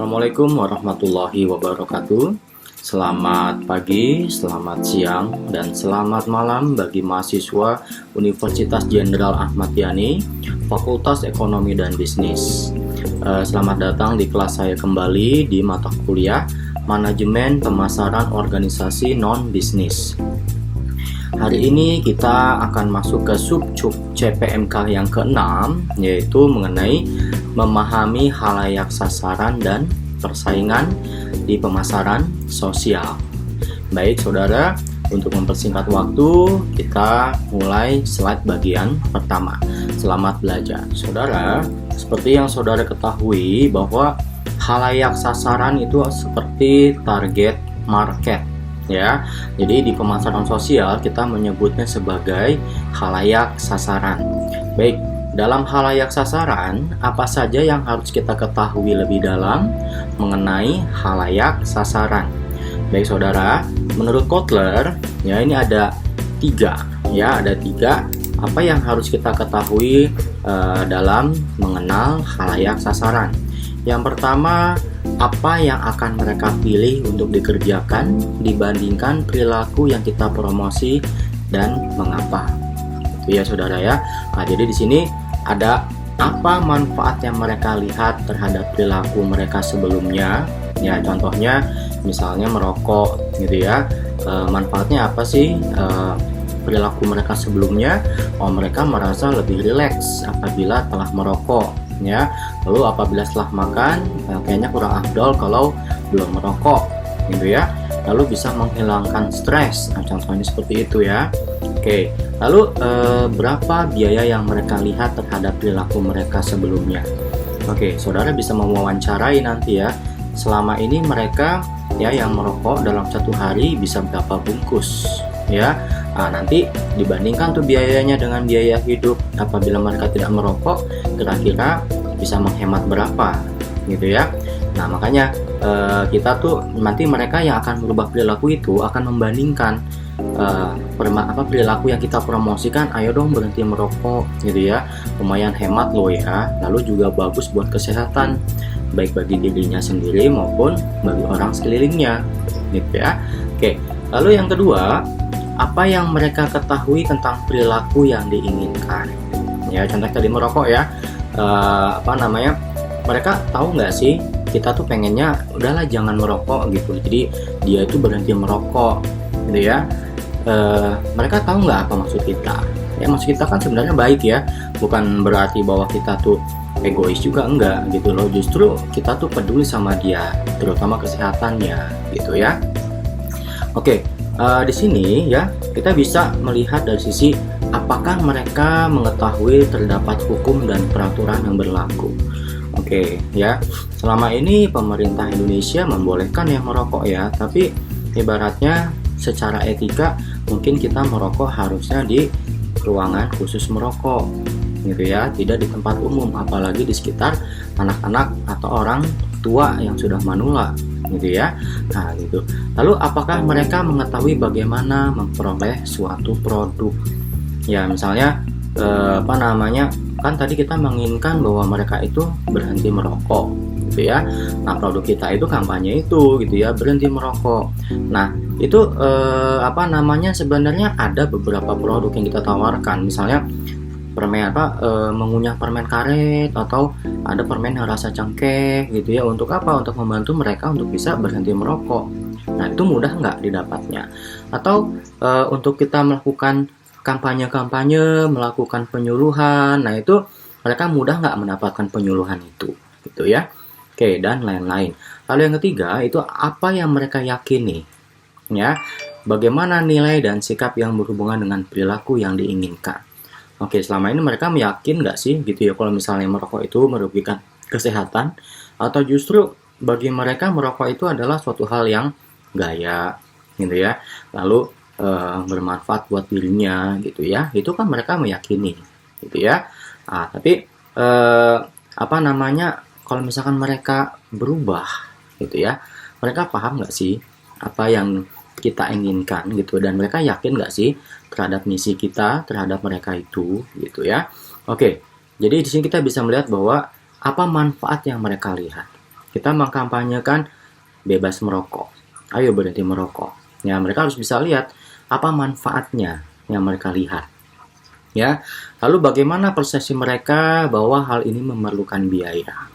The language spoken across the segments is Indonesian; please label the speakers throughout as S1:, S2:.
S1: Assalamualaikum warahmatullahi wabarakatuh. Selamat pagi, selamat siang, dan selamat malam bagi mahasiswa Universitas Jenderal Ahmad Yani, Fakultas Ekonomi dan Bisnis. Selamat datang di kelas saya kembali di mata kuliah Manajemen Pemasaran Organisasi Non-Bisnis. Hari ini kita akan masuk ke sub CPMK yang ke-6, yaitu mengenai memahami halayak sasaran dan persaingan di pemasaran sosial. Baik saudara, untuk mempersingkat waktu, kita mulai slide bagian pertama. Selamat belajar. Saudara, seperti yang saudara ketahui bahwa halayak sasaran itu seperti target market. Ya, jadi di pemasaran sosial kita menyebutnya sebagai halayak sasaran. Baik, dalam halayak sasaran, apa saja yang harus kita ketahui lebih dalam mengenai halayak sasaran? Baik saudara, menurut Kotler, ya ini ada tiga. Apa yang harus kita ketahui dalam mengenal halayak sasaran? Yang pertama, apa yang akan mereka pilih untuk dikerjakan dibandingkan perilaku yang kita promosi dan mengapa. Itu ya saudara ya. Nah, jadi di sini ada apa manfaat yang mereka lihat terhadap perilaku mereka sebelumnya. Ya, contohnya misalnya merokok gitu ya. Manfaatnya apa sih? Perilaku mereka sebelumnya, mereka merasa lebih rileks apabila telah merokok. Ya, lalu apabila setelah makan kayaknya kurang afdol kalau belum merokok gitu ya, lalu bisa menghilangkan stres. Nah, contohnya seperti itu ya. Oke, lalu berapa biaya yang mereka lihat terhadap perilaku mereka sebelumnya? Oke, saudara bisa mewawancarai nanti ya, selama ini mereka ya yang merokok dalam satu hari bisa berapa bungkus ya. Nah, nanti dibandingkan tuh biayanya dengan biaya hidup apabila mereka tidak merokok, kira-kira bisa menghemat berapa gitu ya. Nah, makanya kita tuh nanti mereka yang akan merubah perilaku itu akan membandingkan perilaku yang kita promosikan, ayo dong berhenti merokok gitu ya, lumayan hemat loh ya, lalu juga bagus buat kesehatan baik bagi dirinya sendiri maupun bagi orang sekelilingnya gitu ya. Oke, lalu yang kedua, apa yang mereka ketahui tentang perilaku yang diinginkan ya. Contoh tadi merokok ya, mereka tahu nggak sih kita tuh pengennya udahlah jangan merokok gitu, jadi dia itu berhenti merokok gitu ya. Mereka tahu nggak apa maksud kita ya? Maksud kita kan sebenarnya baik ya, bukan berarti bahwa kita tuh egois juga, enggak gitu loh. Justru kita tuh peduli sama dia, terutama kesehatannya gitu ya. Oke, di sini ya kita bisa melihat dari sisi apakah mereka mengetahui terdapat hukum dan peraturan yang berlaku. Oke ya, selama ini pemerintah Indonesia membolehkan yang merokok ya, tapi ibaratnya secara etika mungkin kita merokok harusnya di ruangan khusus merokok gitu ya, tidak di tempat umum, apalagi di sekitar anak-anak atau orang tua yang sudah manula gitu ya. Nah gitu. Lalu apakah mereka mengetahui bagaimana memperoleh suatu produk? Ya misalnya kan tadi kita menginginkan bahwa mereka itu berhenti merokok gitu ya. Nah, produk kita itu kampanye itu gitu ya, berhenti merokok. Nah, itu sebenarnya ada beberapa produk yang kita tawarkan. Misalnya permen mengunyah permen karet, atau ada permen yang rasa cengkeh gitu ya. Untuk apa? Untuk membantu mereka untuk bisa berhenti merokok. Nah, itu mudah nggak didapatnya? Atau untuk kita melakukan kampanye-kampanye, melakukan penyuluhan, nah itu mereka mudah nggak mendapatkan penyuluhan itu gitu ya. Oke, dan lain-lain. Lalu yang ketiga itu apa yang mereka yakini ya, bagaimana nilai dan sikap yang berhubungan dengan perilaku yang diinginkan. Oke, selama ini mereka meyakin nggak sih gitu ya kalau misalnya merokok itu merugikan kesehatan, atau justru bagi mereka merokok itu adalah suatu hal yang gaya gitu ya, lalu bermanfaat buat dirinya gitu ya. Itu kan mereka meyakini gitu ya. Nah, tapi kalau misalkan mereka berubah gitu ya, mereka paham nggak sih apa yang kita inginkan gitu, dan mereka yakin nggak sih terhadap misi kita terhadap mereka itu gitu ya. Oke, jadi di sini kita bisa melihat bahwa apa manfaat yang mereka lihat. kita mengkampanyekan bebas merokok. Ayo berhenti merokok. Ya, mereka harus bisa lihat apa manfaatnya yang mereka lihat. Ya, lalu bagaimana persepsi mereka bahwa hal ini memerlukan biaya?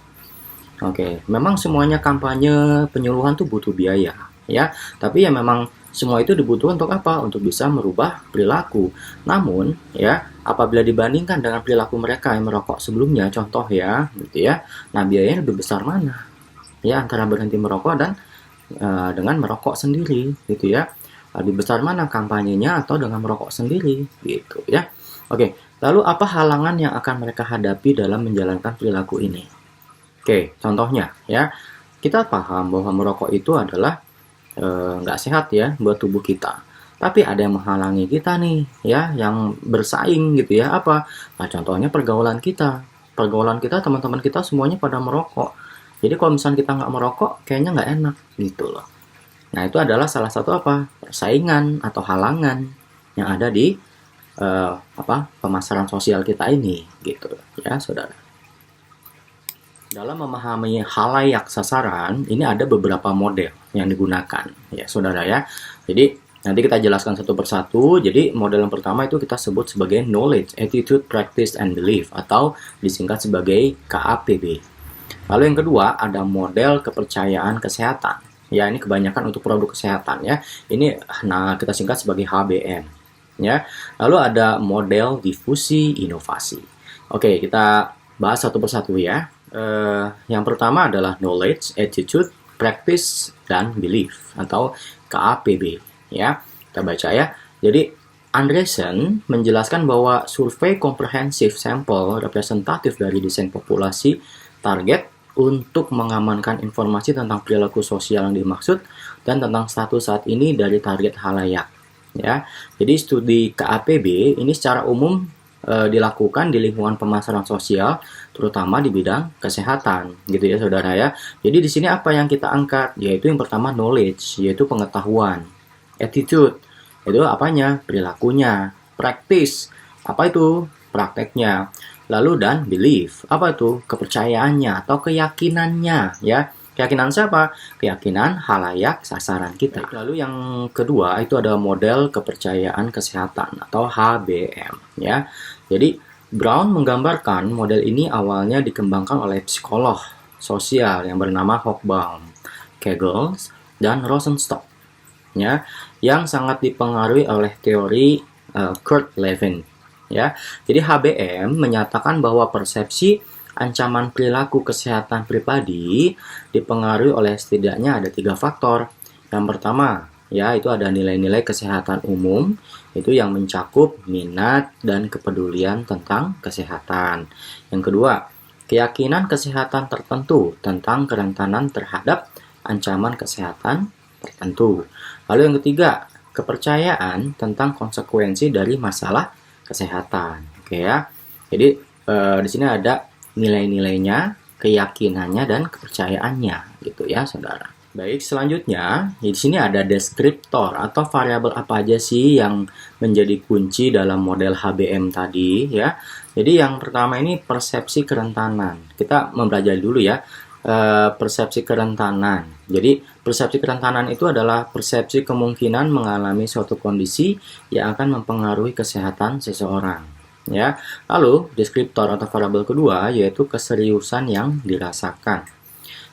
S1: Oke, memang semuanya kampanye penyuluhan tuh butuh biaya, ya. Tapi ya memang semua itu dibutuhkan untuk apa? Untuk bisa merubah perilaku. Namun, ya, apabila dibandingkan dengan perilaku mereka yang merokok sebelumnya, contoh ya, gitu ya. Nah, biayanya lebih besar mana? Ya, antara berhenti merokok dan dengan merokok sendiri, gitu ya. Lebih besar mana kampanyenya atau dengan merokok sendiri, gitu ya. Oke, lalu apa halangan yang akan mereka hadapi dalam menjalankan perilaku ini? Oke, contohnya ya, kita paham bahwa merokok itu adalah nggak sehat ya buat tubuh kita. Tapi ada yang menghalangi kita nih, ya, yang bersaing gitu ya. Apa? Nah, contohnya pergaulan kita. Pergaulan kita, teman-teman kita semuanya pada merokok. Jadi kalau misalnya kita nggak merokok, kayaknya nggak enak gitu loh. Nah, itu adalah salah satu apa? Persaingan atau halangan yang ada di pemasaran sosial kita ini gitu ya, saudara. Dalam memahami halayak sasaran, ini ada beberapa model yang digunakan ya, saudara ya. Jadi nanti kita jelaskan satu persatu. Jadi model yang pertama itu kita sebut sebagai knowledge, attitude, practice, and belief, atau disingkat sebagai KAPB. Lalu yang kedua ada model kepercayaan kesehatan. Ya, ini kebanyakan untuk produk kesehatan ya. Ini kita singkat sebagai HBM. Ya, lalu ada model difusi inovasi. Oke, kita bahas satu persatu ya. Yang pertama adalah knowledge, attitude, practice, dan belief atau KAPB. Ya, kita baca ya. Jadi Andresen menjelaskan bahwa survei komprehensif sampel representatif dari desain populasi target untuk mengamankan informasi tentang perilaku sosial yang dimaksud dan tentang status saat ini dari target halayak. Ya, jadi studi KAPB ini secara umum dilakukan di lingkungan pemasaran sosial, terutama di bidang kesehatan, gitu ya, saudara ya. Jadi di sini apa yang kita angkat, yaitu yang pertama knowledge, yaitu pengetahuan, attitude, itu apanya, perilakunya, practice, apa itu, prakteknya, lalu dan belief, apa itu, kepercayaannya atau keyakinannya, ya. Keyakinan siapa? Keyakinan halayak sasaran kita. Lalu yang kedua itu ada model kepercayaan kesehatan atau HBM ya. Jadi Brown menggambarkan model ini awalnya dikembangkan oleh psikolog sosial yang bernama Hobsbawm, Kegels, dan Rosenstock ya, yang sangat dipengaruhi oleh teori Kurt Lewin ya. Jadi HBM menyatakan bahwa persepsi ancaman perilaku kesehatan pribadi dipengaruhi oleh setidaknya ada 3 faktor. Yang pertama, ya, itu ada nilai-nilai kesehatan umum, itu yang mencakup minat dan kepedulian tentang kesehatan. Yang kedua, keyakinan kesehatan tertentu tentang kerentanan terhadap ancaman kesehatan tertentu. Lalu yang ketiga, kepercayaan tentang konsekuensi dari masalah kesehatan. Oke ya. Jadi di sini ada nilai-nilainya, keyakinannya, dan kepercayaannya, gitu ya, saudara. Baik, selanjutnya di sini ada deskriptor atau variabel apa aja sih yang menjadi kunci dalam model HBM tadi ya. Jadi yang pertama ini persepsi kerentanan. Kita mempelajari dulu ya persepsi kerentanan. Jadi persepsi kerentanan itu adalah persepsi kemungkinan mengalami suatu kondisi yang akan mempengaruhi kesehatan seseorang. Ya, lalu deskriptor atau variabel kedua yaitu keseriusan yang dirasakan,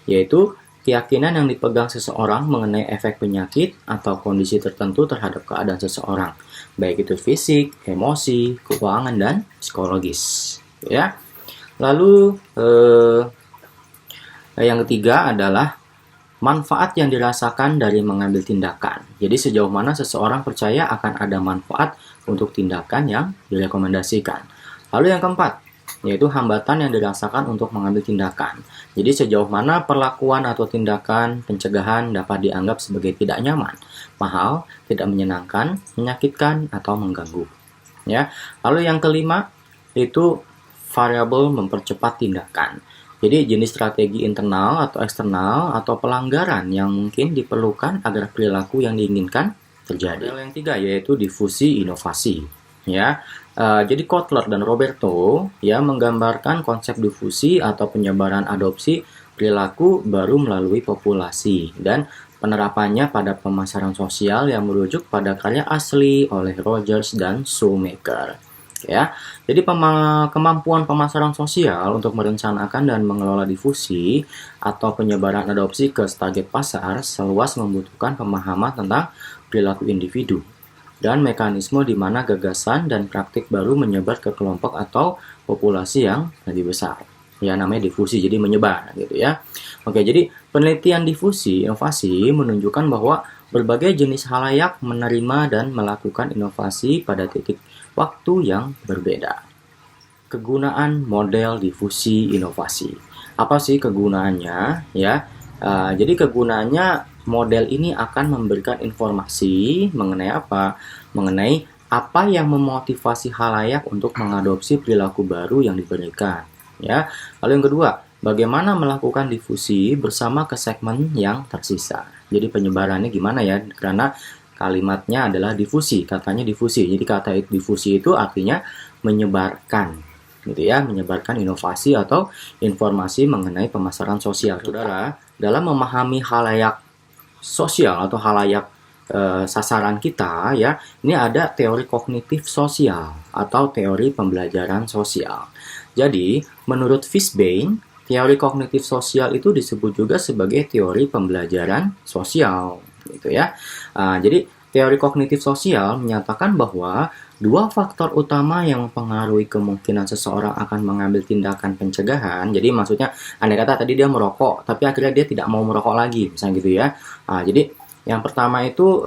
S1: yaitu keyakinan yang dipegang seseorang mengenai efek penyakit atau kondisi tertentu terhadap keadaan seseorang, baik itu fisik, emosi, keuangan, dan psikologis. Ya, lalu yang ketiga adalah manfaat yang dirasakan dari mengambil tindakan. Jadi sejauh mana seseorang percaya akan ada manfaat untuk tindakan yang direkomendasikan. Lalu yang keempat, yaitu hambatan yang dirasakan untuk mengambil tindakan. Jadi sejauh mana perlakuan atau tindakan pencegahan dapat dianggap sebagai tidak nyaman, mahal, tidak menyenangkan, menyakitkan, atau mengganggu. Ya. Lalu yang kelima, itu variabel mempercepat tindakan. Jadi jenis strategi internal atau eksternal atau pelanggaran yang mungkin diperlukan agar perilaku yang diinginkan terjadi. Yang tiga yaitu difusi inovasi. Ya, jadi Kotler dan Roberto ya menggambarkan konsep difusi atau penyebaran adopsi perilaku baru melalui populasi, dan penerapannya pada pemasaran sosial yang merujuk pada karya asli oleh Rogers dan Shoemaker. Ya, jadi kemampuan pemasaran sosial untuk merencanakan dan mengelola difusi atau penyebaran adopsi ke target pasar seluas membutuhkan pemahaman tentang perilaku individu dan mekanisme di mana gagasan dan praktik baru menyebar ke kelompok atau populasi yang lebih besar. Ya, namanya difusi, jadi menyebar gitu ya. Oke, jadi penelitian difusi inovasi menunjukkan bahwa berbagai jenis halayak menerima dan melakukan inovasi pada titik waktu yang berbeda. Kegunaan model difusi inovasi. Apa sih kegunaannya? Ya, jadi kegunaannya model ini akan memberikan informasi mengenai apa? Mengenai apa yang memotivasi halayak untuk mengadopsi perilaku baru yang diberikan. Ya, lalu yang kedua, bagaimana melakukan difusi bersama ke segmen yang tersisa. Jadi penyebarannya gimana ya? Karena kalimatnya adalah difusi, katanya difusi. Jadi kata difusi itu artinya menyebarkan, gitu ya, menyebarkan inovasi atau informasi mengenai pemasaran sosial. Saudara, dalam memahami halayak sosial atau halayak sasaran kita ya, ini ada teori kognitif sosial atau teori pembelajaran sosial. Jadi, menurut Fishbein, teori kognitif sosial itu disebut juga sebagai teori pembelajaran sosial, gitu ya. Jadi, teori kognitif sosial menyatakan bahwa dua faktor utama yang mempengaruhi kemungkinan seseorang akan mengambil tindakan pencegahan. Jadi, maksudnya, andai kata tadi dia merokok, tapi akhirnya dia tidak mau merokok lagi, misalnya gitu ya. Jadi, yang pertama itu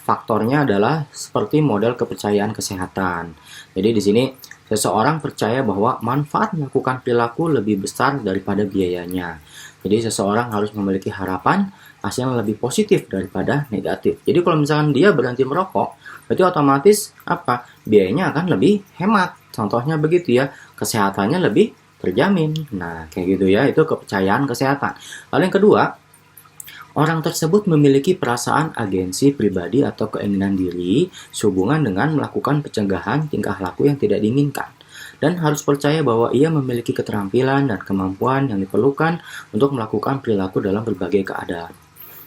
S1: faktornya adalah seperti model kepercayaan kesehatan. Jadi di sini seseorang percaya bahwa manfaat melakukan perilaku lebih besar daripada biayanya. Jadi seseorang harus memiliki harapan hasil yang lebih positif daripada negatif. Jadi kalau misalkan dia berhenti merokok, berarti otomatis biayanya akan lebih hemat. Contohnya begitu ya, kesehatannya lebih terjamin. Nah, kayak gitu ya, itu kepercayaan kesehatan. Lalu yang kedua, orang tersebut memiliki perasaan agensi pribadi atau keinginan diri sehubungan dengan melakukan pencegahan tingkah laku yang tidak diinginkan, dan harus percaya bahwa ia memiliki keterampilan dan kemampuan yang diperlukan untuk melakukan perilaku dalam berbagai keadaan.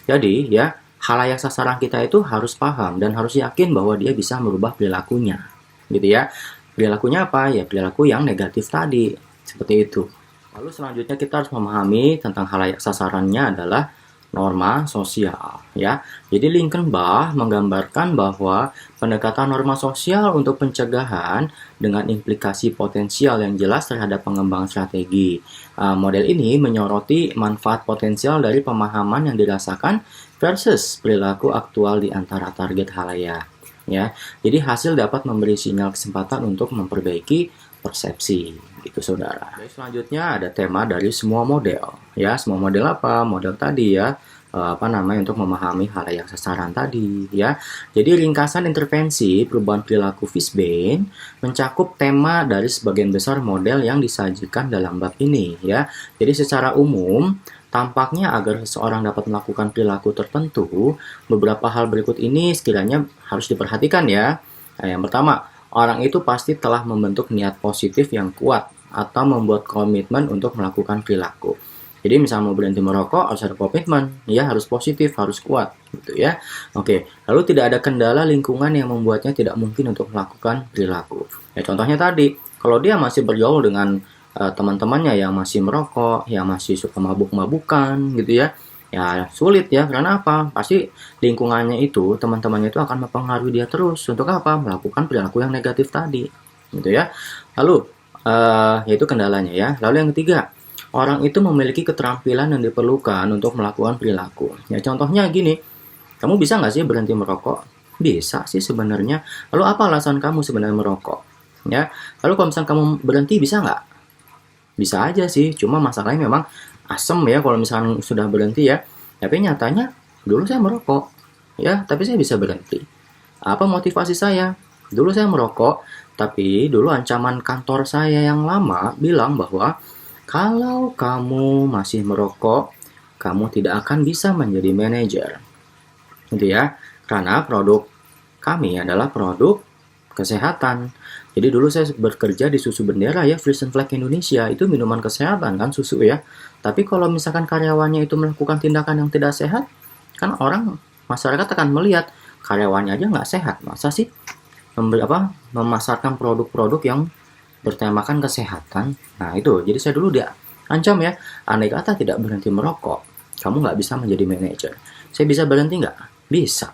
S1: Jadi ya, halayak sasaran kita itu harus paham dan harus yakin bahwa dia bisa merubah perilakunya, gitu ya. Perilakunya apa? Ya perilaku yang negatif tadi, seperti itu. Lalu selanjutnya kita harus memahami tentang halayak sasarannya adalah norma sosial, ya. Jadi Lincolnbach menggambarkan bahwa pendekatan norma sosial untuk pencegahan dengan implikasi potensial yang jelas terhadap pengembangan strategi. Model ini menyoroti manfaat potensial dari pemahaman yang dirasakan versus perilaku aktual di antara target halayak, ya. Jadi hasil dapat memberi sinyal kesempatan untuk memperbaiki persepsi, gitu saudara. Oke, selanjutnya ada tema dari semua model, ya. Semua model apa? Model tadi ya, untuk memahami halayak sasaran tadi, ya. Jadi ringkasan intervensi perubahan perilaku Fishbein mencakup tema dari sebagian besar model yang disajikan dalam bab ini, ya. Jadi secara umum tampaknya agar seseorang dapat melakukan perilaku tertentu, beberapa hal berikut ini sekiranya harus diperhatikan ya. Nah, yang pertama, orang itu pasti telah membentuk niat positif yang kuat atau membuat komitmen untuk melakukan perilaku. Jadi misalnya mau berhenti merokok harus ada komitmen, ya harus positif, harus kuat, gitu ya. Oke, lalu tidak ada kendala lingkungan yang membuatnya tidak mungkin untuk melakukan perilaku. Ya contohnya tadi, kalau dia masih bergaul dengan teman-temannya yang masih merokok, yang masih suka mabuk-mabukan, gitu ya. Ya sulit ya, karena apa? Pasti lingkungannya itu, teman-temannya itu akan mempengaruhi dia terus untuk apa? Melakukan perilaku yang negatif tadi, gitu ya. Lalu yaitu kendalanya ya. Lalu yang ketiga, orang itu memiliki keterampilan yang diperlukan untuk melakukan perilaku. Ya contohnya gini, kamu bisa nggak sih berhenti merokok? Bisa sih sebenarnya. Lalu apa alasan kamu sebenarnya merokok? Ya, lalu kalau misalnya kamu berhenti bisa nggak? Bisa aja sih, cuma masalahnya memang asem ya kalau misalnya sudah berhenti ya. Tapi nyatanya dulu saya merokok, ya, tapi saya bisa berhenti. Apa motivasi saya? Dulu saya merokok, tapi dulu ancaman kantor saya yang lama bilang bahwa kalau kamu masih merokok, kamu tidak akan bisa menjadi manajer. Gitu ya. Karena produk kami adalah produk kesehatan. Jadi dulu saya bekerja di Susu Bendera ya, Frisian Flag Indonesia, itu minuman kesehatan kan susu ya. Tapi kalau misalkan karyawannya itu melakukan tindakan yang tidak sehat, kan orang masyarakat akan melihat karyawannya aja nggak sehat, masa sih memasarkan produk-produk yang bertemakan kesehatan. Nah itu, jadi saya dulu dia ancam ya, andai kata tidak berhenti merokok, kamu nggak bisa menjadi manajer. Saya bisa berhenti nggak? Bisa.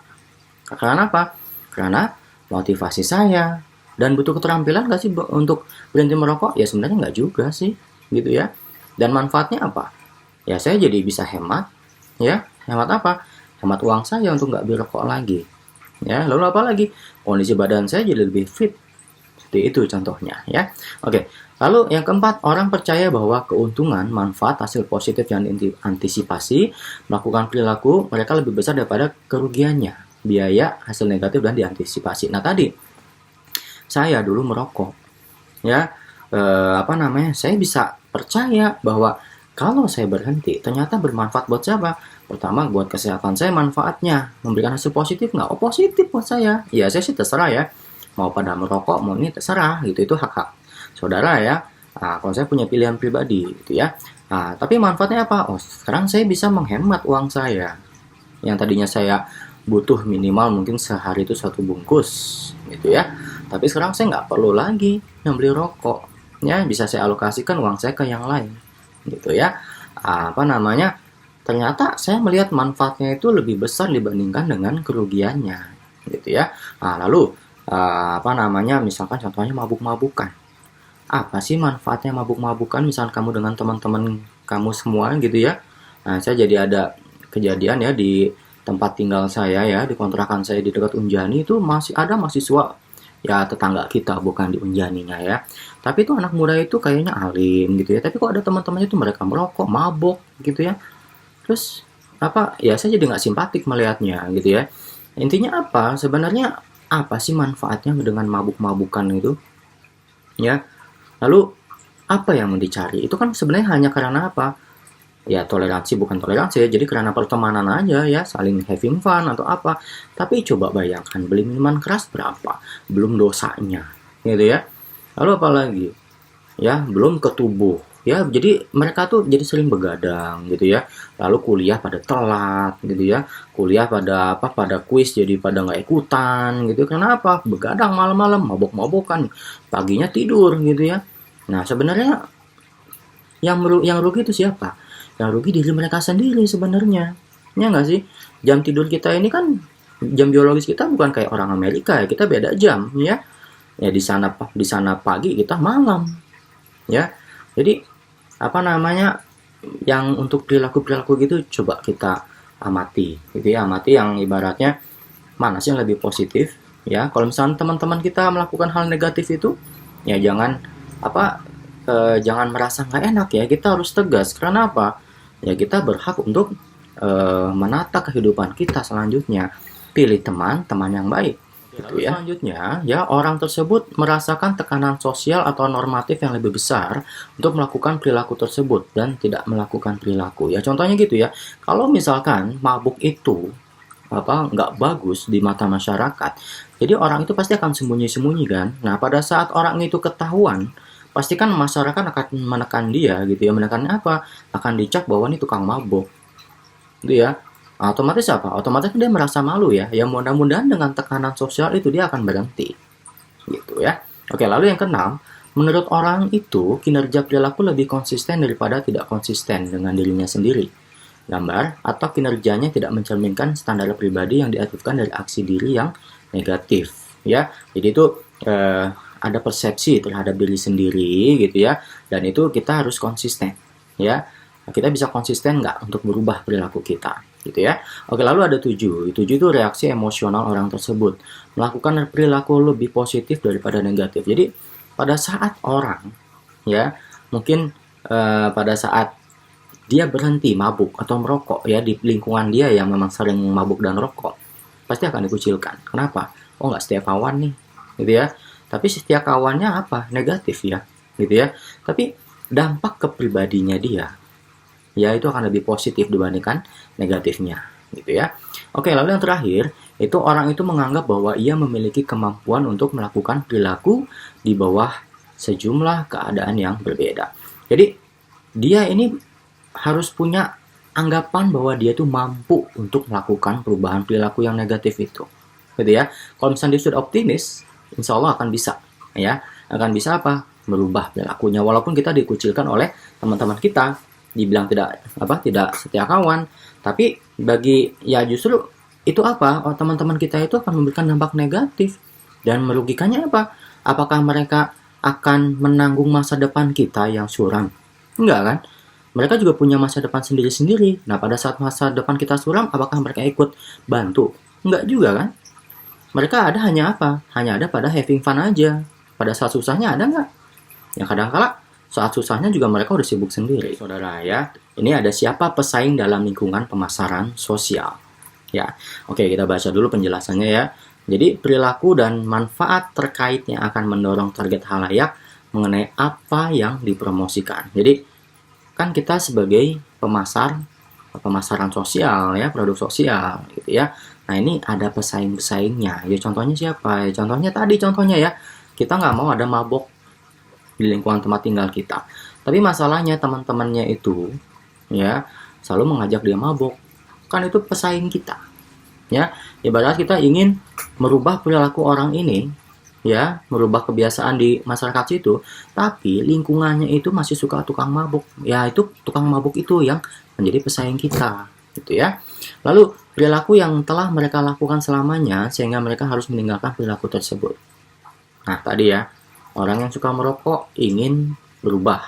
S1: Karena apa? Karena motivasi saya dan butuh keterampilan nggak sih untuk berhenti merokok? Ya sebenarnya nggak juga sih, gitu ya. Dan manfaatnya apa? Ya saya jadi bisa hemat, ya. Hemat apa? Hemat uang saya untuk nggak berokok lagi. Ya, lalu apa lagi? Kondisi badan saya jadi lebih fit. Seperti itu contohnya, ya. Oke. Lalu yang keempat, orang percaya bahwa keuntungan, manfaat, hasil positif yang diantisipasi melakukan perilaku mereka lebih besar daripada kerugiannya, biaya, hasil negatif dan diantisipasi. Nah tadi saya dulu merokok, ya saya bisa percaya bahwa kalau saya berhenti ternyata bermanfaat buat siapa? Pertama buat kesehatan saya manfaatnya, memberikan hasil positif nggak? Oh positif buat saya. Ya saya sih terserah ya, mau pada merokok mau ini terserah gitu, itu hak-hak saudara ya. Nah, kalau saya punya pilihan pribadi gitu ya. Nah, tapi manfaatnya apa? Oh sekarang saya bisa menghemat uang saya yang tadinya saya butuh minimal mungkin sehari itu 1 bungkus gitu ya. Tapi sekarang saya nggak perlu lagi membeli rokok, ya bisa saya alokasikan uang saya ke yang lain, gitu ya. Ternyata saya melihat manfaatnya itu lebih besar dibandingkan dengan kerugiannya, gitu ya. Nah, lalu misalkan contohnya mabuk-mabukan. Apa sih manfaatnya mabuk-mabukan? Misalkan kamu dengan teman-teman kamu semua, gitu ya. Nah, saya jadi ada kejadian ya di tempat tinggal saya ya, di kontrakan saya di dekat Unjani itu masih ada mahasiswa ya, tetangga kita bukan di Unjaninya ya, tapi itu anak muda itu kayaknya alim gitu ya, tapi kok ada teman-temannya itu mereka merokok, mabok gitu ya. Terus ya saya jadi nggak simpatik melihatnya gitu ya. Intinya apa sebenarnya, apa sih manfaatnya dengan mabuk-mabukan itu ya. Lalu apa yang mau dicari itu kan sebenarnya hanya karena apa ya, toleransi bukan toleransi ya, jadi karena pertemanan aja ya, saling having fun atau apa. Tapi coba bayangkan beli minuman keras berapa, belum dosanya gitu ya. Lalu apalagi ya, belum ke tubuh ya, jadi mereka tuh jadi sering begadang gitu ya. Lalu kuliah pada telat gitu ya, kuliah pada kuis jadi pada nggak ikutan gitu. Kenapa? Begadang malam-malam, mabok-mabokan, paginya tidur gitu ya. Nah sebenarnya yang rugi itu siapa? Yang rugi diri mereka sendiri sebenarnya, ya nggak sih? Jam tidur kita ini kan jam biologis kita bukan kayak orang Amerika ya, kita beda jam ya. Ya di sana pagi, kita malam ya. Jadi yang untuk perilaku gitu coba kita amati gitu ya, amati yang ibaratnya mana sih yang lebih positif ya. Kalau misalnya teman-teman kita melakukan hal negatif itu ya jangan jangan merasa nggak enak ya, kita harus tegas. Karena apa? Ya kita berhak untuk menata kehidupan kita selanjutnya. Pilih teman yang baik gitu ya. Selanjutnya ya, orang tersebut merasakan tekanan sosial atau normatif yang lebih besar untuk melakukan perilaku tersebut dan tidak melakukan perilaku ya. Contohnya gitu ya, kalau misalkan mabuk itu nggak bagus di mata masyarakat, jadi orang itu pasti akan sembunyi-sembunyi kan. Nah pada saat orang itu ketahuan, pastikan masyarakat akan menekan dia gitu ya. Menekannya apa? Akan dicap bahwa ini tukang mabuk gitu ya. Otomatis apa? Otomatis dia merasa malu ya. Ya mudah-mudahan dengan tekanan sosial itu dia akan berhenti gitu ya. Oke, lalu yang keenam, menurut orang itu kinerja perilaku lebih konsisten daripada tidak konsisten dengan dirinya sendiri. Gambar, atau kinerjanya tidak mencerminkan standar pribadi yang diatifkan dari aksi diri yang negatif ya. Jadi itu ada persepsi terhadap diri sendiri gitu ya, dan itu kita harus konsisten ya. Kita bisa konsisten nggak untuk berubah perilaku kita gitu ya. Oke, lalu ada 7 itu reaksi emosional orang tersebut, melakukan perilaku lebih positif daripada negatif. Jadi pada saat orang ya mungkin pada saat dia berhenti mabuk atau merokok ya, di lingkungan dia yang memang sering mabuk dan rokok, pasti akan dikucilkan. Kenapa? Oh nggak setiap kawan nih gitu ya. Tapi setiap kawannya negatif ya gitu ya. Tapi dampak ke pribadinya dia ya itu akan lebih positif dibandingkan negatifnya gitu ya. Oke, lalu yang terakhir, itu orang itu menganggap bahwa ia memiliki kemampuan untuk melakukan perilaku di bawah sejumlah keadaan yang berbeda. Jadi dia ini harus punya anggapan bahwa dia tuh mampu untuk melakukan perubahan perilaku yang negatif itu, gitu ya. Kalau misalnya dia sudah optimis, insya Allah akan bisa, ya, akan bisa apa? Merubah perilakunya. Walaupun kita dikucilkan oleh teman-teman kita, dibilang tidak setia kawan, tapi bagi ya justru itu apa? Oh, teman-teman kita itu akan memberikan dampak negatif dan merugikannya apa? Apakah mereka akan menanggung masa depan kita yang suram? Enggak kan? Mereka juga punya masa depan sendiri-sendiri. Nah, pada saat masa depan kita suram, apakah mereka ikut bantu? Enggak juga kan? Mereka ada hanya apa? Hanya ada pada having fun aja. Pada saat susahnya ada nggak? Ya kadang-kala saat susahnya juga mereka udah sibuk sendiri. Saudara ya, ini ada siapa pesaing dalam lingkungan pemasaran sosial. Ya, oke, kita baca dulu penjelasannya ya. Jadi perilaku dan manfaat terkait yang akan mendorong target halayak mengenai apa yang dipromosikan. Jadi kan kita sebagai pemasaran sosial ya, produk sosial gitu ya. Nah ini ada pesaing-pesaingnya. Ya contohnya siapa? Ya contohnya ya, kita nggak mau ada mabok di lingkungan tempat tinggal kita. Tapi masalahnya teman-temannya itu ya selalu mengajak dia mabok. Kan itu pesaing kita. Ya, ibarat kita ingin merubah perilaku orang ini, ya, merubah kebiasaan di masyarakat situ, tapi lingkungannya itu masih suka tukang mabuk. Ya, itu tukang mabuk itu yang menjadi pesaing kita, gitu ya. Lalu perilaku yang telah mereka lakukan selamanya sehingga mereka harus meninggalkan perilaku tersebut. Nah, tadi ya, orang yang suka merokok ingin berubah,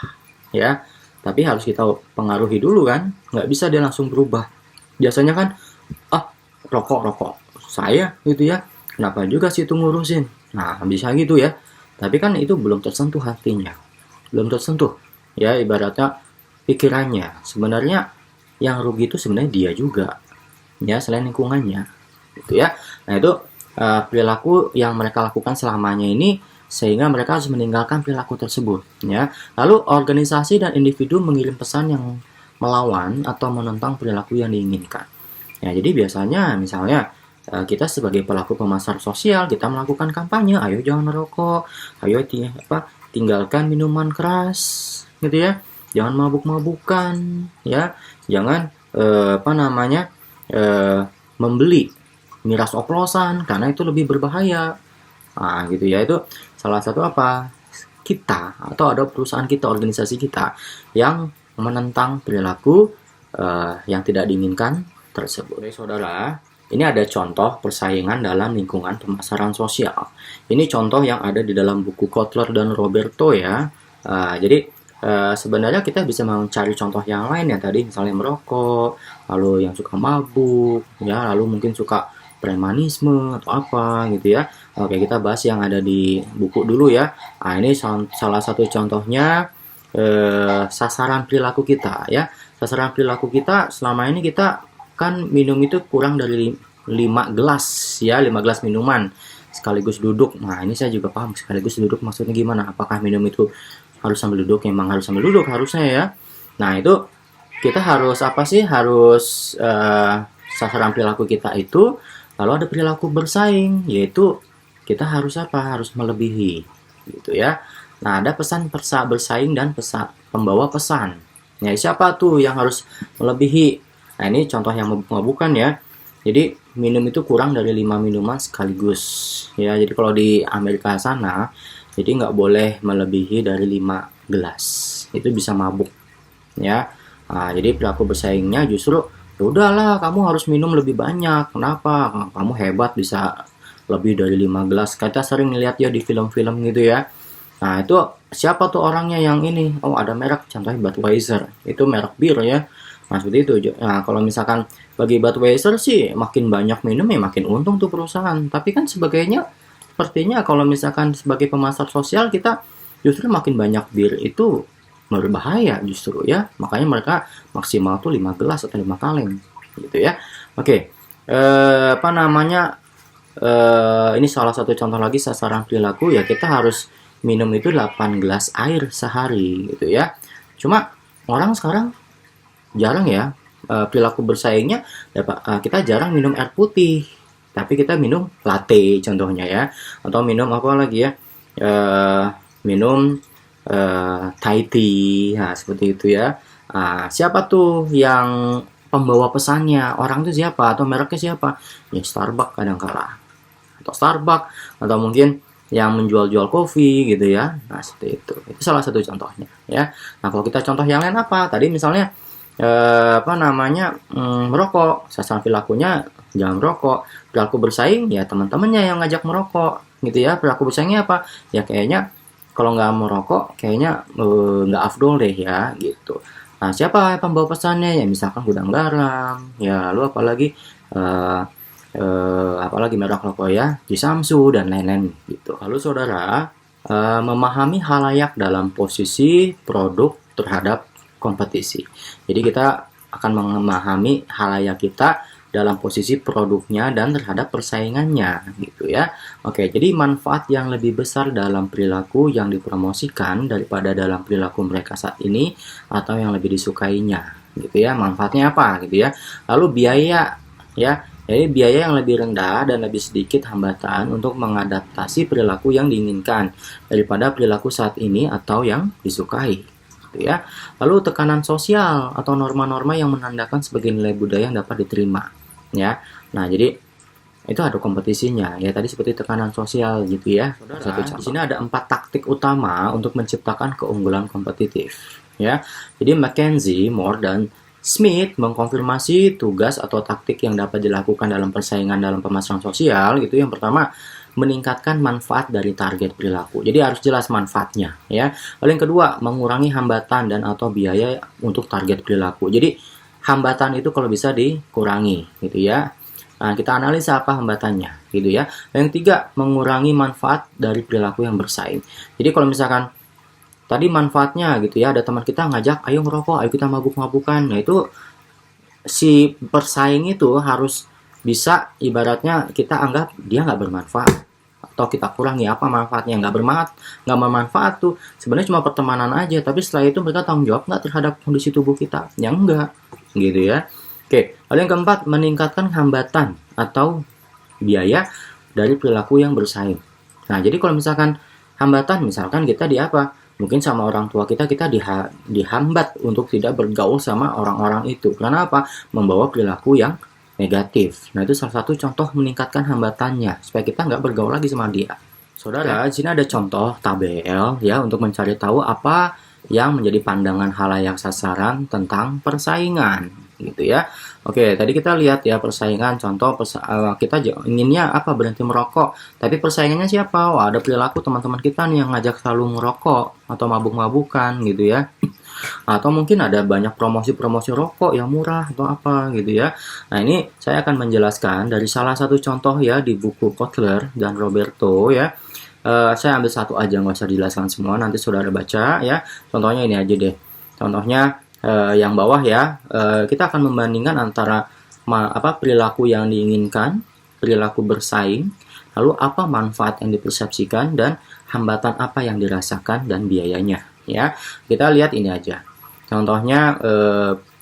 S1: ya. Tapi harus kita pengaruhi dulu kan, nggak bisa dia langsung berubah. Biasanya kan, rokok saya gitu ya, kenapa juga sih itu ngurusin? Nah, bisa gitu ya. Tapi kan itu belum tersentuh hatinya, belum tersentuh. Ya, ibaratnya pikirannya. Sebenarnya yang rugi itu sebenarnya dia juga, ya, selain lingkungannya, gitu ya. Nah, itu perilaku yang mereka lakukan selamanya ini sehingga mereka harus meninggalkan perilaku tersebut, ya. Lalu organisasi dan individu mengirim pesan yang melawan atau menentang perilaku yang diinginkan. Ya, jadi biasanya misalnya kita sebagai pelaku pemasar sosial, kita melakukan kampanye, ayo jangan merokok, ayo tinggalkan minuman keras, gitu ya, jangan mabuk-mabukan, ya, jangan membeli miras oplosan karena itu lebih berbahaya. Nah, gitu ya, itu salah satu kita atau ada perusahaan kita, organisasi kita yang menentang perilaku yang tidak diinginkan tersebut. Oke, saudara, ini ada contoh persaingan dalam lingkungan pemasaran sosial. Ini contoh yang ada di dalam buku Kotler dan Roberto ya. Jadi sebenarnya kita bisa mencari contoh yang lain ya, tadi misalnya merokok, lalu yang suka mabuk, ya, lalu mungkin suka premanisme atau apa gitu ya. Oke, kita bahas yang ada di buku dulu ya. Nah, ini salah satu contohnya sasaran perilaku kita ya. Sasaran perilaku kita selama ini kita kan minum itu kurang dari 5 gelas ya, 5 gelas minuman sekaligus duduk. Nah, ini saya juga paham sekaligus duduk maksudnya gimana. Apakah minum itu harus sambil duduk? Memang harus sambil duduk harusnya ya. Nah, itu kita harus harus sasaran perilaku kita itu kalau ada perilaku bersaing, yaitu kita harus harus melebihi gitu ya. Nah, ada pesan bersaing dan pembawa pesan. Ya, siapa tuh yang harus melebihi? Nah, ini contoh yang bukan ya. Jadi minum itu kurang dari 5 minuman sekaligus ya. Jadi kalau di Amerika sana, jadi nggak boleh melebihi dari 5 gelas. Itu bisa mabuk ya. Nah, jadi perilaku bersaingnya justru udahlah, kamu harus minum lebih banyak. Kenapa? Kamu hebat bisa lebih dari 5 gelas. Kita sering lihat ya di film-film gitu ya. Nah, itu siapa tuh orangnya yang ini? Oh, ada merek, contohnya Budweiser. Itu merek bir ya. Nah, seperti itu. Nah, kalau misalkan bagi Budweiser sih makin banyak minum ya makin untung tuh perusahaan. Tapi kan sepertinya kalau misalkan sebagai pemasar sosial kita justru makin banyak bir itu berbahaya justru ya. Makanya mereka maksimal tuh 5 gelas atau 5 kaleng gitu ya. Oke. Ini salah satu contoh lagi sasaran perilaku ya, kita harus minum itu 8 gelas air sehari gitu ya. Cuma orang sekarang jarang ya perilaku bersaingnya kita jarang minum air putih. tapi kita minum latte contohnya ya, atau minum apa lagi ya, minum Thai tea, nah seperti itu ya. Siapa tuh yang pembawa pesannya, orang itu siapa atau mereknya siapa? Ya Starbucks kadang kala, atau Starbucks, atau mungkin yang menjual-jual kopi gitu ya. Nah seperti itu salah satu contohnya ya. Nah kalau kita contoh yang lain apa tadi, misalnya merokok, sasaran perilakunya jangan merokok. Perilaku bersaing ya teman-temannya yang ngajak merokok gitu ya. Perilaku bersaingnya apa ya, kayaknya kalau nggak merokok kayaknya nggak afdol deh ya gitu. Nah siapa pembawa pesannya ya, misalkan gudang garam ya, lalu apalagi merek rokok ya, di Samsu dan lain-lain gitu. Lalu saudara memahami halayak dalam posisi produk terhadap kompetisi. Jadi kita akan memahami halayak kita dalam posisi produknya dan terhadap persaingannya gitu ya. Oke, jadi manfaat yang lebih besar dalam perilaku yang dipromosikan daripada dalam perilaku mereka saat ini atau yang lebih disukainya gitu ya. Manfaatnya apa gitu ya. Lalu biaya ya. Jadi biaya yang lebih rendah dan lebih sedikit hambatan untuk mengadaptasi perilaku yang diinginkan daripada perilaku saat ini atau yang disukai. Gitu ya. Lalu tekanan sosial atau norma-norma yang menandakan sebagai nilai budaya yang dapat diterima. Ya. Nah, jadi itu ada kompetisinya ya, tadi seperti tekanan sosial gitu ya. Saudara, di sini ada 4 taktik utama untuk menciptakan keunggulan kompetitif ya. Jadi McKenzie, Moore, dan Smith mengkonfirmasi tugas atau taktik yang dapat dilakukan dalam persaingan dalam pemasaran sosial gitu. Yang pertama, meningkatkan manfaat dari target perilaku. Jadi harus jelas manfaatnya ya. Lalu yang kedua, mengurangi hambatan dan atau biaya untuk target perilaku. Jadi hambatan itu kalau bisa dikurangi gitu ya. Nah, kita analisa apa hambatannya gitu ya. Yang ketiga, mengurangi manfaat dari perilaku yang bersaing. Jadi kalau misalkan tadi manfaatnya gitu ya, ada teman kita ngajak, ayo ngerokok, ayo kita mabuk-mabukan. Nah itu si persaing itu harus bisa, ibaratnya kita anggap dia nggak bermanfaat, atau kita kurangi apa manfaatnya. Nggak bermanfaat tuh sebenarnya cuma pertemanan aja, tapi setelah itu mereka tanggung jawab nggak terhadap kondisi tubuh kita? Ya enggak gitu ya. Oke, lalu yang keempat, meningkatkan hambatan atau biaya dari perilaku yang bersaing. Nah jadi kalau misalkan hambatan, misalkan kita di apa, mungkin sama orang tua kita dihambat untuk tidak bergaul sama orang-orang itu. Karena apa? Membawa perilaku yang negatif. Nah itu salah satu contoh meningkatkan hambatannya, supaya kita nggak bergaul lagi sama dia. Saudara, di sini ada contoh tabel ya untuk mencari tahu apa yang menjadi pandangan halayak sasaran tentang persaingan gitu ya. Oke, tadi kita lihat ya persaingan, contoh kita inginnya apa, berhenti merokok, tapi persaingannya siapa? Wah, ada perilaku teman-teman kita nih yang ngajak selalu ngerokok atau mabuk-mabukan gitu ya. Atau mungkin ada banyak promosi-promosi rokok yang murah atau apa gitu ya. Nah, ini saya akan menjelaskan dari salah satu contoh ya di buku Kotler dan Roberto ya. Saya ambil satu aja, nggak usah dijelaskan semua, nanti saudara baca ya. Contohnya ini aja deh. Contohnya yang bawah ya, kita akan membandingkan antara perilaku yang diinginkan, perilaku bersaing, lalu apa manfaat yang dipersepsikan dan hambatan apa yang dirasakan dan biayanya ya. Kita lihat ini aja. Contohnya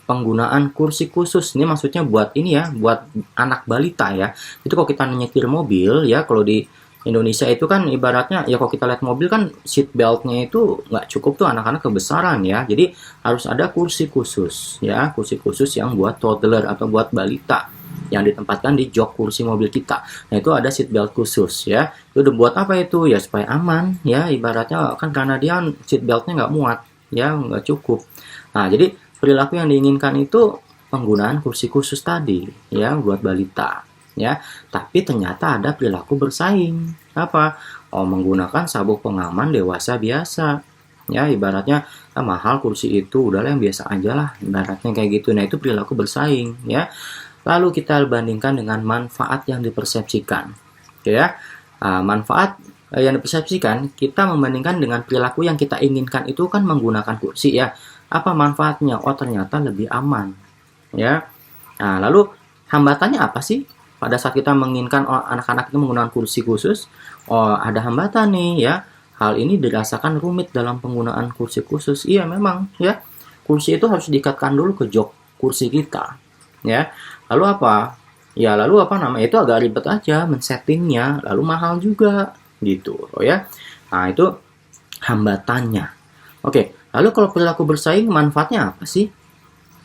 S1: penggunaan kursi khusus, ini maksudnya buat ini ya, buat anak balita ya. Itu kalau kita nyetir mobil ya, kalau di Indonesia itu kan ibaratnya ya, kalau kita lihat mobil kan seat beltnya itu nggak cukup tuh, anak-anak kebesaran ya. Jadi harus ada kursi khusus ya, kursi khusus yang buat toddler atau buat balita yang ditempatkan di jok kursi mobil kita. Nah itu ada seat belt khusus ya. Itu udah buat apa itu ya, supaya aman ya, ibaratnya kan karena dia seat beltnya nggak muat ya, nggak cukup. Nah jadi perilaku yang diinginkan itu penggunaan kursi khusus tadi ya buat balita ya. Tapi ternyata ada perilaku bersaing, apa? Menggunakan sabuk pengaman dewasa biasa ya, ibaratnya mahal kursi itu, udahlah yang biasa aja lah, ibaratnya kayak gitu. Nah itu perilaku bersaing ya. Lalu kita bandingkan dengan manfaat yang dipersepsikan ya. Manfaat yang dipersepsikan, kita membandingkan dengan perilaku yang kita inginkan itu kan menggunakan kursi ya. Apa manfaatnya? Oh ternyata lebih aman ya. Nah lalu hambatannya apa sih? Pada saat kita menginginkan anak-anak itu menggunakan kursi khusus, ada hambatan nih ya. Hal ini dirasakan rumit dalam penggunaan kursi khusus. Iya memang ya. Kursi itu harus diikatkan dulu ke jok kursi kita ya. Lalu apa? Ya lalu apa namanya, itu agak ribet aja men-settingnya, lalu mahal juga gitu ya. Nah itu hambatannya. Oke, lalu kalau perilaku bersaing manfaatnya apa sih?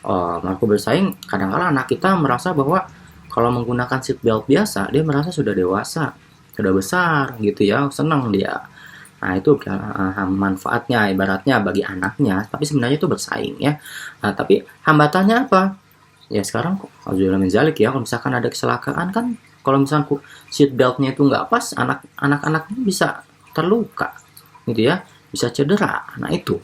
S1: Oh, perilaku bersaing kadang-kala anak kita merasa bahwa kalau menggunakan seat belt biasa dia merasa sudah dewasa, sudah besar gitu ya, senang dia. Nah itu manfaatnya ibaratnya bagi anaknya, tapi sebenarnya itu bersaing ya. Nah tapi hambatannya apa? Ya sekarang kok min zalik ya, kalau misalkan ada kecelakaan kan, kalau misalkan seat beltnya itu nggak pas, anak-anak bisa terluka gitu ya, bisa cedera. Nah itu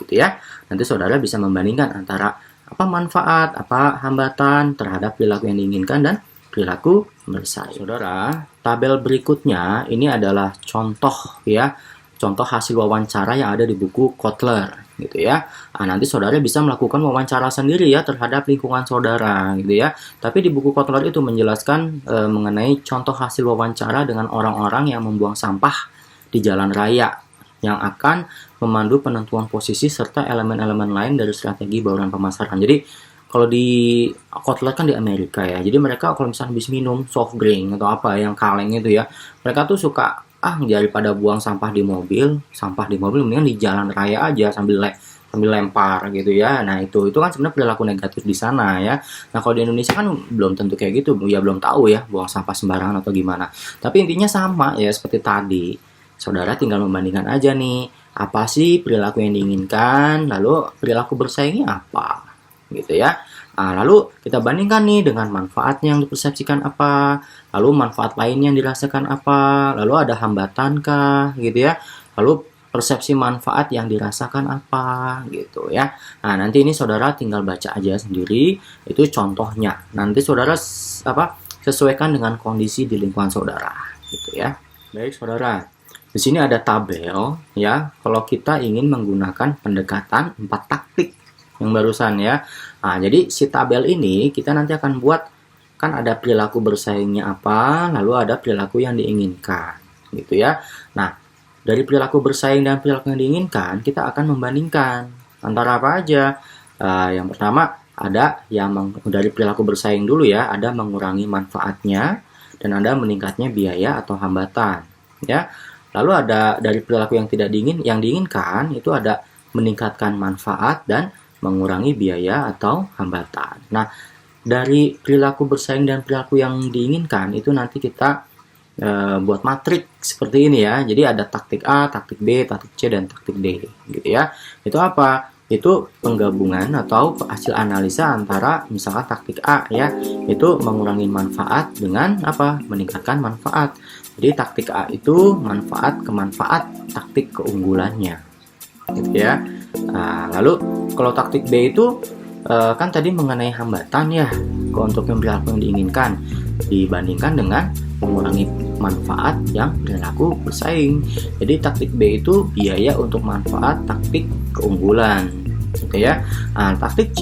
S1: gitu ya, nanti saudara bisa membandingkan antara apa manfaat, apa hambatan terhadap perilaku yang diinginkan dan perilaku bersaing. Saudara, tabel berikutnya ini adalah contoh ya, contoh hasil wawancara yang ada di buku Kotler gitu ya. Nah, nanti saudara bisa melakukan wawancara sendiri ya terhadap lingkungan saudara gitu ya. Tapi di buku Kotler itu menjelaskan mengenai contoh hasil wawancara dengan orang-orang yang membuang sampah di jalan raya yang akan memandu penentuan posisi serta elemen-elemen lain dari strategi bauran pemasaran. Jadi kalau di Kotler kan di Amerika ya. Jadi mereka kalau misalnya habis minum soft drink atau apa yang kaleng itu ya, mereka tuh suka daripada buang sampah di mobil mendingan di jalan raya aja sambil lempar gitu ya. Nah itu kan sebenarnya perilaku negatif di sana ya. Nah kalau di Indonesia kan belum tentu kayak gitu ya, belum tahu ya buang sampah sembarangan atau gimana. Tapi intinya sama ya seperti tadi. Saudara tinggal membandingkan aja nih, apa sih perilaku yang diinginkan, lalu perilaku bersaingnya apa gitu ya. Nah, lalu kita bandingkan nih dengan manfaatnya yang dipersepsikan apa, lalu manfaat lainnya yang dirasakan apa, lalu ada hambatan kah gitu ya, lalu persepsi manfaat yang dirasakan apa gitu ya. Nah nanti ini saudara tinggal baca aja sendiri, itu contohnya. Nanti saudara sesuaikan dengan kondisi di lingkungan saudara gitu ya. Baik saudara, di sini ada tabel ya, kalau kita ingin menggunakan pendekatan 4 taktik yang barusan ya. Nah, jadi si tabel ini kita nanti akan buat, kan ada perilaku bersaingnya apa, lalu ada perilaku yang diinginkan gitu ya. Nah, dari perilaku bersaing dan perilaku yang diinginkan, kita akan membandingkan antara apa aja. Yang pertama ada yang dari perilaku bersaing dulu ya, ada mengurangi manfaatnya dan ada meningkatnya biaya atau hambatan ya. Lalu ada dari perilaku yang diinginkan itu ada meningkatkan manfaat dan mengurangi biaya atau hambatan. Nah, dari perilaku bersaing dan perilaku yang diinginkan itu nanti kita buat matriks seperti ini ya. Jadi ada taktik A, taktik B, taktik C, dan taktik D gitu ya. Itu apa? Itu penggabungan atau hasil analisa antara misalkan taktik A ya, itu mengurangi manfaat dengan apa? Meningkatkan manfaat. Jadi taktik A itu manfaat ke manfaat, taktik keunggulannya gitu ya. Nah, lalu kalau taktik B itu kan tadi mengenai hambatan ya, untuk yang perilaku yang diinginkan dibandingkan dengan mengurangi manfaat yang perilaku bersaing. Jadi taktik B itu biaya untuk manfaat, taktik keunggulan gitu ya. Nah, taktik C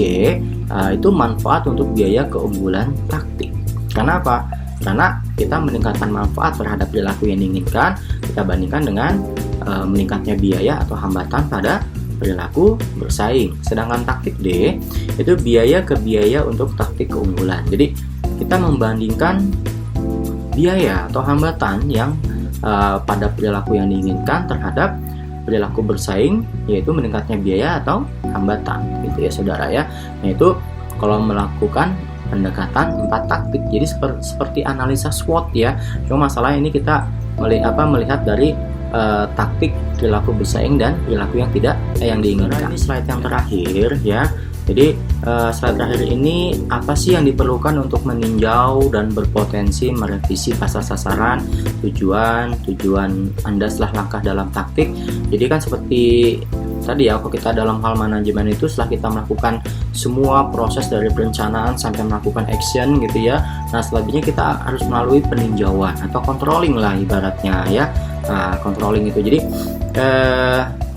S1: itu manfaat untuk biaya keunggulan taktik. Karena apa? Karena kita meningkatkan manfaat terhadap perilaku yang diinginkan, kita bandingkan dengan meningkatnya biaya atau hambatan pada perilaku bersaing. Sedangkan taktik D itu biaya ke biaya untuk taktik keunggulan. Jadi kita membandingkan biaya atau hambatan yang pada perilaku yang diinginkan terhadap perilaku bersaing, yaitu meningkatnya biaya atau hambatan gitu ya saudara ya. Nah itu kalau melakukan pendekatan 4 taktik. Jadi seperti analisa SWOT ya. Cuma masalah ini kita melihat dari taktik perilaku bersaing dan perilaku yang yang diinginkan. Ini slide yang terakhir ya. Jadi slide terakhir ini apa sih yang diperlukan untuk meninjau dan berpotensi merevisi pasar sasaran, tujuan Anda setelah langkah dalam taktik. Jadi kan seperti tadi ya, kalau kita dalam hal manajemen itu setelah kita melakukan semua proses dari perencanaan sampai melakukan action gitu ya. Nah selanjutnya kita harus melalui peninjauan atau controlling lah ibaratnya ya. Nah, controlling itu jadi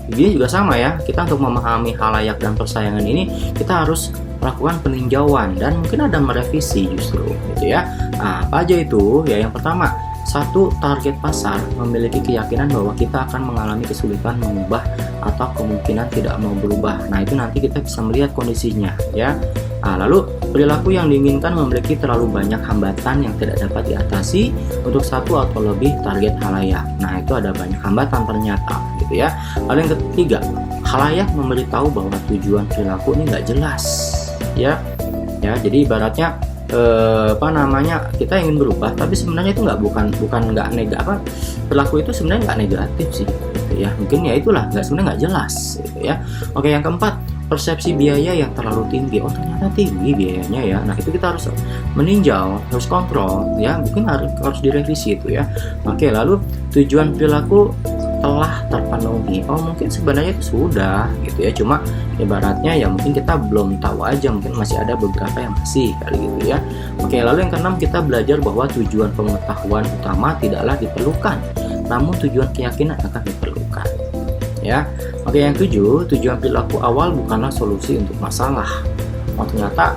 S1: ini juga sama ya, kita untuk memahami halayak dan persaingan ini kita harus melakukan peninjauan dan mungkin ada merevisi justru gitu ya. Nah, apa aja itu? Ya yang pertama, satu target pasar memiliki keyakinan bahwa kita akan mengalami kesulitan mengubah atau kemungkinan tidak mau berubah. Nah, itu nanti kita bisa melihat kondisinya ya. Nah, lalu perilaku yang diinginkan memiliki terlalu banyak hambatan yang tidak dapat diatasi untuk satu atau lebih target halayak. Nah, itu ada banyak hambatan ternyata gitu ya. Lalu yang ketiga, halayak memberitahu bahwa tujuan perilaku ini nggak jelas ya. Jadi ibaratnya kita ingin berubah, tapi sebenarnya itu bukan nggak negatif. Perilaku itu sebenarnya nggak negatif sih gitu ya. Mungkin ya itulah sebenarnya nggak jelas gitu ya. Oke, yang keempat, persepsi biaya yang terlalu tinggi. Oh, ternyata tinggi biayanya ya. Nah, itu kita harus meninjau, harus kontrol ya. Mungkin harus direvisi itu ya. Oke, lalu tujuan perilaku telah terpenuhi. Oh, mungkin sebenarnya itu sudah gitu ya. Cuma ibaratnya ya mungkin kita belum tahu aja, mungkin masih ada beberapa yang masih kali gitu ya. Oke, lalu yang keenam, kita belajar bahwa tujuan pengetahuan utama tidaklah diperlukan, namun tujuan keyakinan akan diperlukan. Ya. Oke, yang tujuh, tujuan perilaku awal bukanlah solusi untuk masalah. Oh, ternyata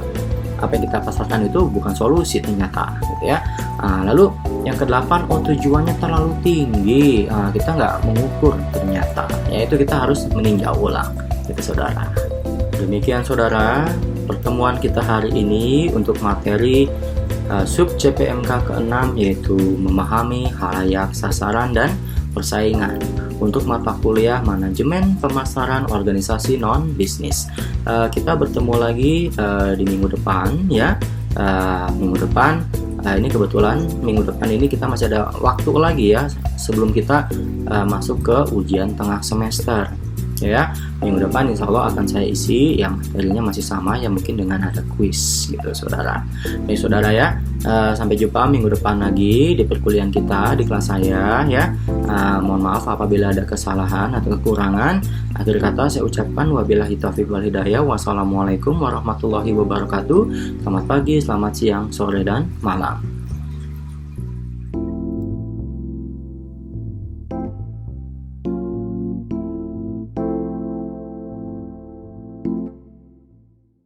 S1: apa yang kita pasarkan itu bukan solusi ternyata gitu ya. Lalu yang kedelapan, tujuannya terlalu tinggi. Kita nggak mengukur ternyata. Yaitu kita harus meninjau ulang gitu saudara. Demikian saudara, pertemuan kita hari ini untuk materi sub CPMK ke-6, yaitu memahami halayak, sasaran, dan persaingan untuk mata kuliah manajemen pemasaran organisasi non bisnis. Kita bertemu lagi di minggu depan ya. Minggu depan ini kebetulan minggu depan ini kita masih ada waktu lagi ya sebelum kita masuk ke ujian tengah semester ya. Minggu depan insya Allah akan saya isi yang materinya masih sama ya, mungkin dengan ada kuis gitu saudara. Oke saudara ya, sampai jumpa minggu depan lagi di perkuliahan kita di kelas saya ya. Mohon maaf apabila ada kesalahan atau kekurangan. Akhir kata saya ucapkan wabillahi taufiq wal hidayah. Wassalamualaikum warahmatullahi wabarakatuh. Selamat pagi, selamat siang, sore, dan malam.